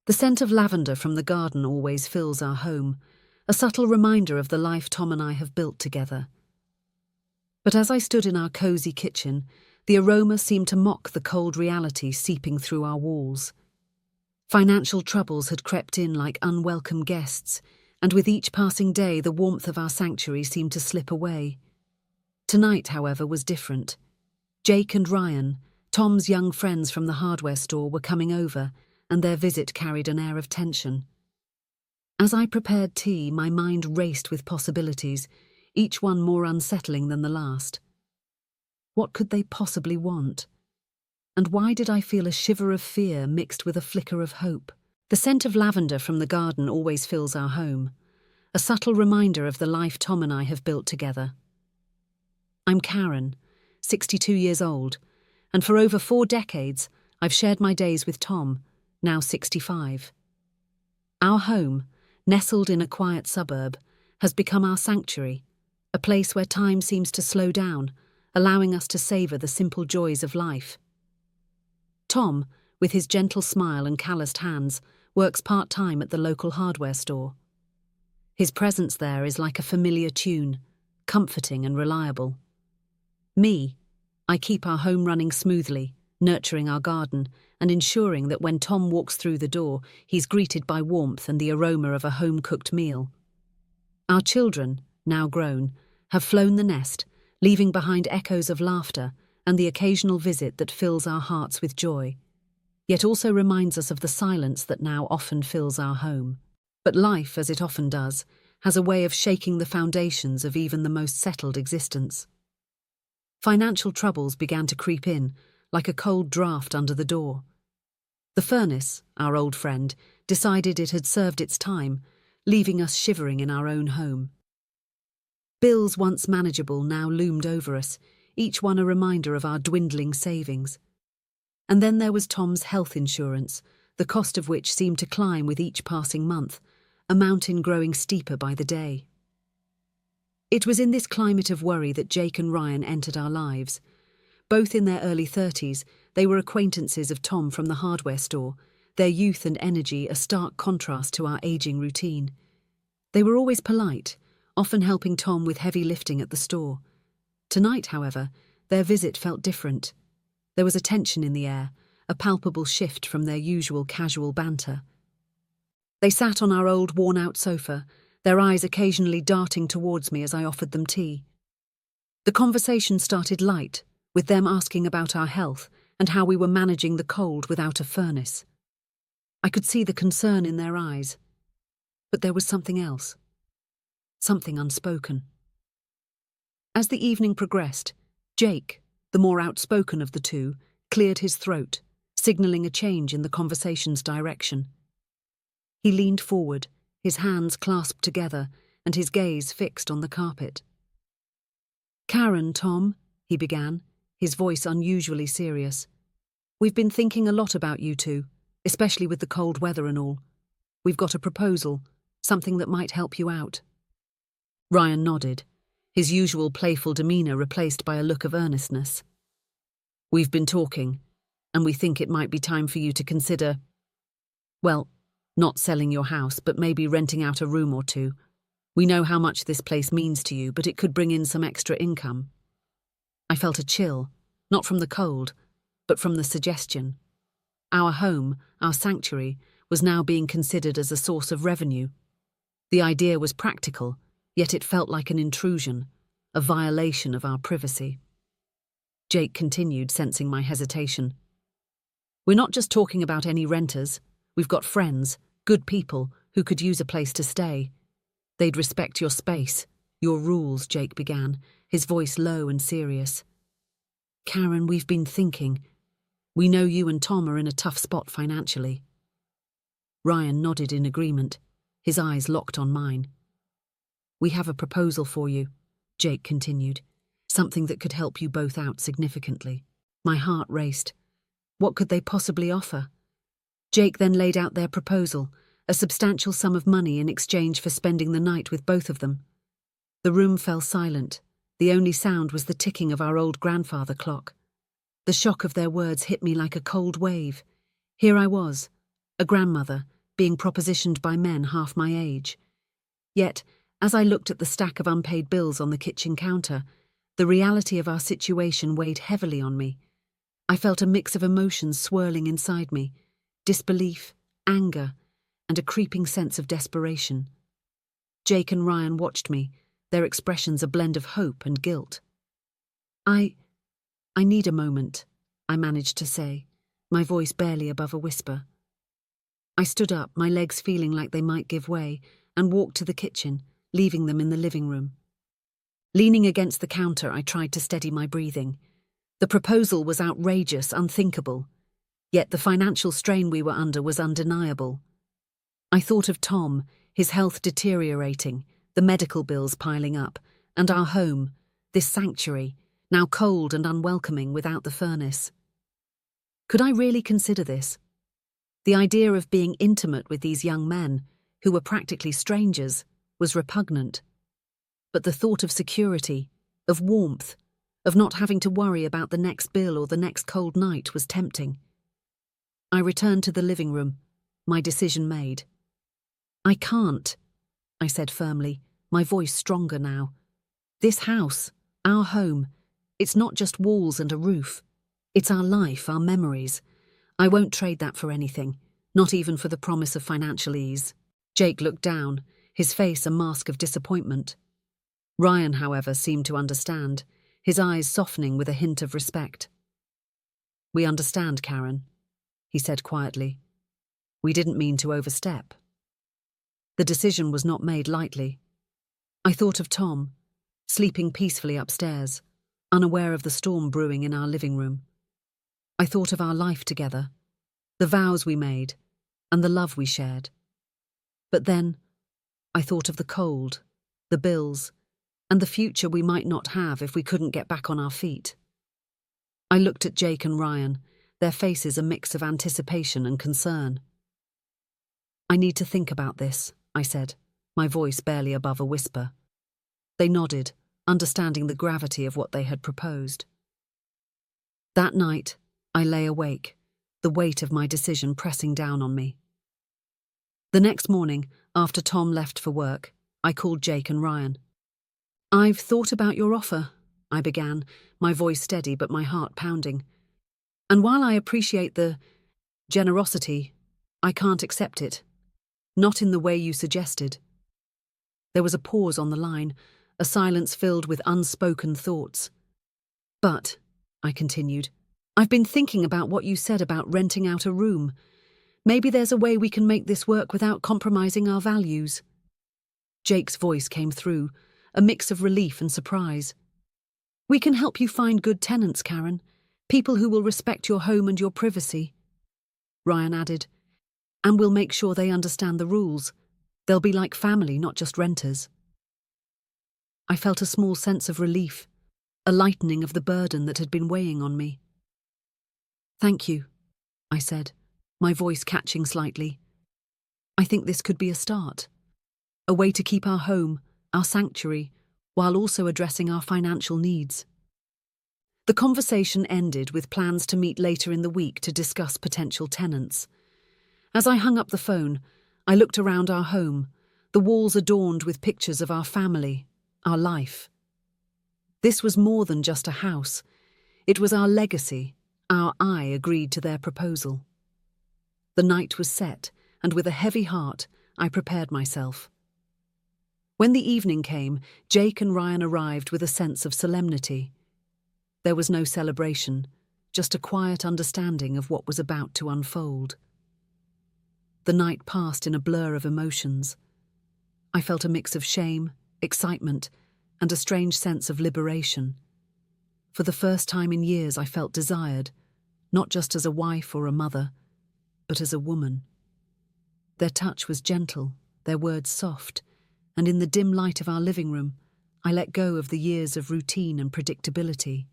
The scent of lavender from the garden always fills our home, a subtle reminder of the life Tom and I have built together. But as I stood in our cosy kitchen, the aroma seemed to mock the cold reality seeping through our walls. Financial troubles had crept in like unwelcome guests, and with each passing day the warmth of our sanctuary seemed to slip away. Tonight, however, was different. Jake and Ryan, Tom's young friends from the hardware store, were coming over, and their visit carried an air of tension. As I prepared tea, my mind raced with possibilities, each one more unsettling than the last. What could they possibly want? And why did I feel a shiver of fear mixed with a flicker of hope? The scent of lavender from the garden always fills our home, a subtle reminder of the life Tom and I have built together. I'm Karen, 62 years old, and for over 4 decades I've shared my days with Tom, now 65. Our home, nestled in a quiet suburb, has become our sanctuary, a place where time seems to slow down, allowing us to savour the simple joys of life. Tom, with his gentle smile and calloused hands, works part-time at the local hardware store. His presence there is like a familiar tune, comforting and reliable. Me, I keep our home running smoothly, nurturing our garden, and ensuring that when Tom walks through the door, he's greeted by warmth and the aroma of a home-cooked meal. Our children, now grown, have flown the nest, leaving behind echoes of laughter and the occasional visit that fills our hearts with joy, yet also reminds us of the silence that now often fills our home. But life, as it often does, has a way of shaking the foundations of even the most settled existence. Financial troubles began to creep in, like a cold draft under the door. The furnace, our old friend, decided it had served its time, leaving us shivering in our own home. Bills once manageable now loomed over us, each one a reminder of our dwindling savings. And then there was Tom's health insurance, the cost of which seemed to climb with each passing month, a mountain growing steeper by the day. It was in this climate of worry that Jake and Ryan entered our lives. Both in their early 30s, they were acquaintances of Tom from the hardware store, their youth and energy a stark contrast to our aging routine. They were always polite, often helping Tom with heavy lifting at the store. Tonight, however, their visit felt different. There was a tension in the air, a palpable shift from their usual casual banter. They sat on our old worn-out sofa, their eyes occasionally darting towards me as I offered them tea. The conversation started light, with them asking about our health and how we were managing the cold without a furnace. I could see the concern in their eyes. But there was something else. Something unspoken. As the evening progressed, Jake, the more outspoken of the two, cleared his throat, signalling a change in the conversation's direction. He leaned forward, his hands clasped together and his gaze fixed on the carpet. "Karen, Tom," he began, his voice unusually serious. "We've been thinking a lot about you two, especially with the cold weather and all. We've got a proposal, something that might help you out." Ryan nodded, his usual playful demeanour replaced by a look of earnestness. "We've been talking, and we think it might be time for you to consider, well, not selling your house, but maybe renting out a room or two. We know how much this place means to you, but it could bring in some extra income." I felt a chill, not from the cold, but from the suggestion. Our home, our sanctuary, was now being considered as a source of revenue. The idea was practical, yet it felt like an intrusion, a violation of our privacy. Jake continued, sensing my hesitation. "We're not just talking about any renters. We've got friends, good people, who could use a place to stay. They'd respect your space, your rules," Jake began, his voice low and serious. "Karen, we've been thinking. We know you and Tom are in a tough spot financially." Ryan nodded in agreement, his eyes locked on mine. "We have a proposal for you," Jake continued, "something that could help you both out significantly." My heart raced. What could they possibly offer? Jake then laid out their proposal, a substantial sum of money in exchange for spending the night with both of them. The room fell silent. The only sound was the ticking of our old grandfather clock. The shock of their words hit me like a cold wave. Here I was, a grandmother, being propositioned by men half my age. Yet, as I looked at the stack of unpaid bills on the kitchen counter, the reality of our situation weighed heavily on me. I felt a mix of emotions swirling inside me: disbelief, anger, and a creeping sense of desperation. Jake and Ryan watched me, their expressions a blend of hope and guilt. I need a moment," I managed to say, my voice barely above a whisper. I stood up, my legs feeling like they might give way, and walked to the kitchen, leaving them in the living room. Leaning against the counter, I tried to steady my breathing. The proposal was outrageous, unthinkable. Yet the financial strain we were under was undeniable. I thought of Tom, his health deteriorating, the medical bills piling up, and our home, this sanctuary, now cold and unwelcoming without the furnace. Could I really consider this? The idea of being intimate with these young men, who were practically strangers, was repugnant. But the thought of security, of warmth, of not having to worry about the next bill or the next cold night was tempting. I returned to the living room, my decision made. "I can't," I said firmly, my voice stronger now. "This house, our home, it's not just walls and a roof. It's our life, our memories. I won't trade that for anything, not even for the promise of financial ease." Jake looked down, his face a mask of disappointment. Ryan, however, seemed to understand, his eyes softening with a hint of respect. "We understand, Karen," he said quietly. "We didn't mean to overstep." The decision was not made lightly. I thought of Tom, sleeping peacefully upstairs, unaware of the storm brewing in our living room. I thought of our life together, the vows we made, and the love we shared. But then, I thought of the cold, the bills, and the future we might not have if we couldn't get back on our feet. I looked at Jake and Ryan, their faces a mix of anticipation and concern. "I need to think about this," I said, my voice barely above a whisper. They nodded, understanding the gravity of what they had proposed. That night, I lay awake, the weight of my decision pressing down on me. The next morning, after Tom left for work, I called Jake and Ryan. "I've thought about your offer," I began, my voice steady but my heart pounding. "And while I appreciate the generosity, I can't accept it. Not in the way you suggested." There was a pause on the line, a silence filled with unspoken thoughts. "But," I continued, "I've been thinking about what you said about renting out a room. Maybe there's a way we can make this work without compromising our values." Jake's voice came through, a mix of relief and surprise. "We can help you find good tenants, Karen, people who will respect your home and your privacy." Ryan added, "And we'll make sure they understand the rules. They'll be like family, not just renters." I felt a small sense of relief, a lightening of the burden that had been weighing on me. "Thank you," I said, my voice catching slightly. "I think this could be a start. A way to keep our home, our sanctuary, while also addressing our financial needs." The conversation ended with plans to meet later in the week to discuss potential tenants. As I hung up the phone, I looked around our home, the walls adorned with pictures of our family, our life. This was more than just a house. It was our legacy. Our I agreed to their proposal. The night was set, and with a heavy heart, I prepared myself. When the evening came, Jake and Ryan arrived with a sense of solemnity. There was no celebration, just a quiet understanding of what was about to unfold. The night passed in a blur of emotions. I felt a mix of shame, excitement, and a strange sense of liberation. For the first time in years, I felt desired, not just as a wife or a mother, but as a woman. Their touch was gentle, their words soft, and in the dim light of our living room, I let go of the years of routine and predictability.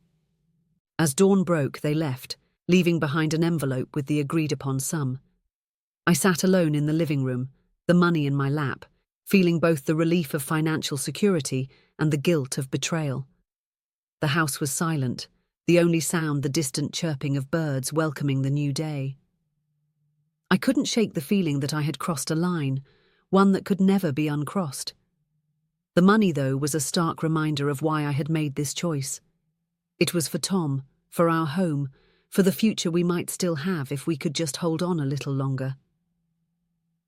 As dawn broke, they left, leaving behind an envelope with the agreed-upon sum. I sat alone in the living room, the money in my lap, feeling both the relief of financial security and the guilt of betrayal. The house was silent, the only sound the distant chirping of birds welcoming the new day. I couldn't shake the feeling that I had crossed a line, one that could never be uncrossed. The money, though, was a stark reminder of why I had made this choice. It was for Tom, for our home, for the future we might still have if we could just hold on a little longer.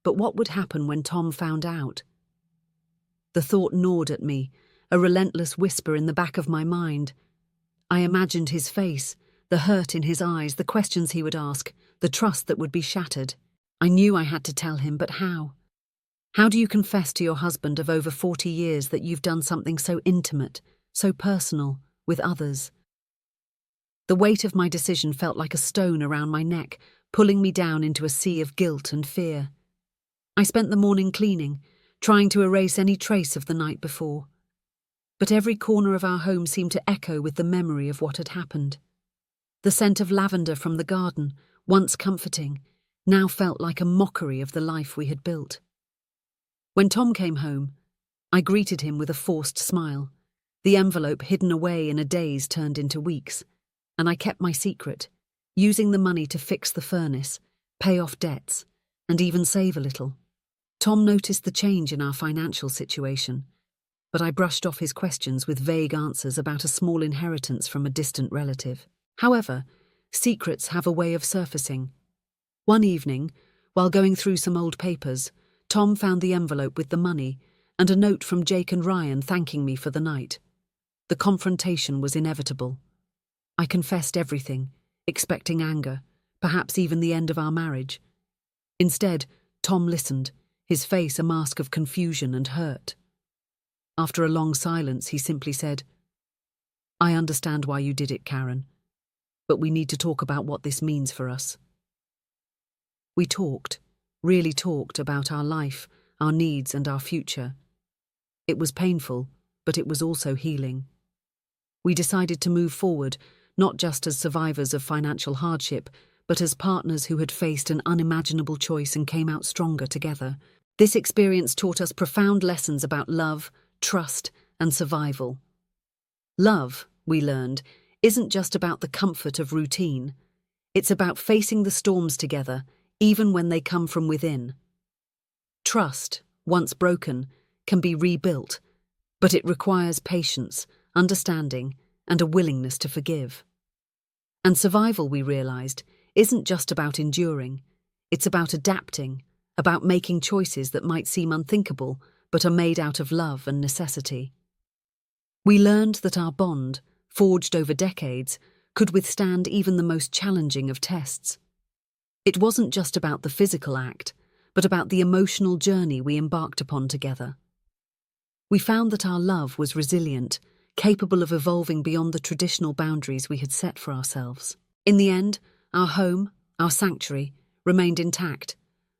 But what would happen when Tom found out? The thought gnawed at me, a relentless whisper in the back of my mind. I imagined his face, the hurt in his eyes, the questions he would ask, the trust that would be shattered. I knew I had to tell him, but how? How do you confess to your husband of over 40 years that you've done something so intimate, so personal, with others? The weight of my decision felt like a stone around my neck, pulling me down into a sea of guilt and fear. I spent the morning cleaning, trying to erase any trace of the night before. But every corner of our home seemed to echo with the memory of what had happened. The scent of lavender from the garden, once comforting, now felt like a mockery of the life we had built. When Tom came home, I greeted him with a forced smile. The envelope hidden away in a daze turned into weeks, and I kept my secret, using the money to fix the furnace, pay off debts, and even save a little. Tom noticed the change in our financial situation, but I brushed off his questions with vague answers about a small inheritance from a distant relative. However, secrets have a way of surfacing. One evening, while going through some old papers, Tom found the envelope with the money and a note from Jake and Ryan thanking me for the night. The confrontation was inevitable. I confessed everything, expecting anger, perhaps even the end of our marriage. Instead, Tom listened, his face a mask of confusion and hurt. After a long silence, he simply said, "I understand why you did it, Karen, but we need to talk about what this means for us." We talked, really talked about our life, our needs, and our future. It was painful, but it was also healing. We decided to move forward, not just as survivors of financial hardship, but as partners who had faced an unimaginable choice and came out stronger together. This experience taught us profound lessons about love, trust, and survival. Love, we learned, isn't just about the comfort of routine. It's about facing the storms together, even when they come from within. Trust, once broken, can be rebuilt, but it requires patience, understanding, and a willingness to forgive. And survival, we realized, isn't just about enduring. It's about adapting, about making choices that might seem unthinkable, but are made out of love and necessity. We learned that our bond, forged over decades, could withstand even the most challenging of tests. It wasn't just about the physical act, but about the emotional journey we embarked upon together. We found that our love was resilient, capable of evolving beyond the traditional boundaries we had set for ourselves. In the end, our home, our sanctuary, remained intact,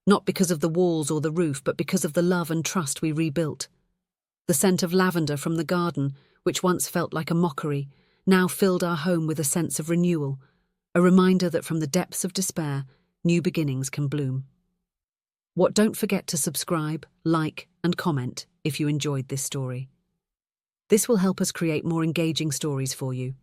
not because of the walls or the roof, but because of the love and trust we rebuilt. The scent of lavender from the garden, which once felt like a mockery, now filled our home with a sense of renewal, a reminder that from the depths of despair, new beginnings can bloom. Don't forget to subscribe, like, and comment if you enjoyed this story. This will help us create more engaging stories for you.